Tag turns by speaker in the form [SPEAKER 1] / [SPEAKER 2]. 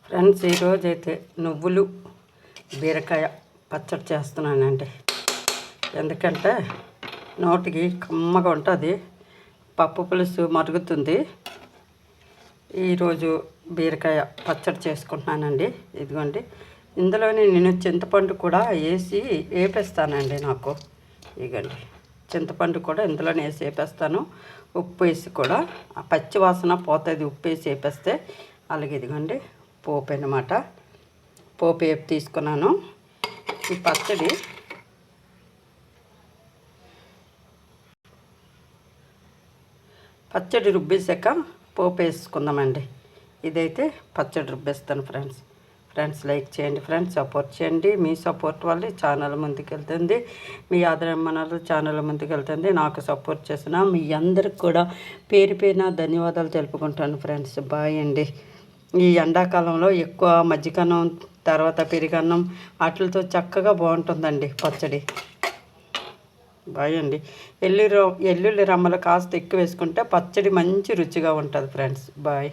[SPEAKER 1] Friends, ఈరోజైతే నువ్వులు బీరకాయ పచ్చడి చేస్తున్నానండి. ఎందుకంటే నోటికి కమ్మగా ఉంటుంది, పప్పు పులుసు మరుగుతుంది. ఈరోజు బీరకాయ పచ్చడి చేసుకుంటున్నానండి. ఇదిగోండి, ఇందులోనే నేను చింతపండు కూడా వేపేస్తానండి. నాకు ఇదిగోండి, చింతపండు కూడా ఇందులోనే వేపేస్తాను. ఉప్పు వేసి కూడా ఆ పచ్చి వాసన పోతుంది ఉప్పు వేసి వేపేస్తే. అలాగే ఇదిగోండి పోపు అన్నమాట. పోపు వేపు తీసుకున్నాను. ఈ పచ్చడి రుబ్బేసాక పోపు వేసుకుందామండి. ఇదైతే పచ్చడి రుబ్బేస్తాను ఫ్రెండ్స్ లైక్ చేయండి ఫ్రెండ్స్, సపోర్ట్ చేయండి. మీ సపోర్ట్ వల్ల ఛానల్ ముందుకెళ్తుంది. మీ ఆదరణ ఛానల్ ముందుకెళ్తుంది. నాకు సపోర్ట్ చేసిన మీ అందరికి కూడా పేరు పేరున ధన్యవాదాలు తెలుపుకుంటాను ఫ్రెండ్స్. బాయ్ అండి. ఈ ఎండాకాలంలో ఎక్కువ మజ్జిగన్నం, తర్వాత పెరుగన్నం వాటితో చక్కగా బాగుంటుందండి పచ్చడి. బాయ్ అండి. ఎల్లుల్లి రమ్మలు కాస్త ఎక్కువ వేసుకుంటే పచ్చడి మంచి రుచిగా ఉంటుంది ఫ్రెండ్స్. బాయ్.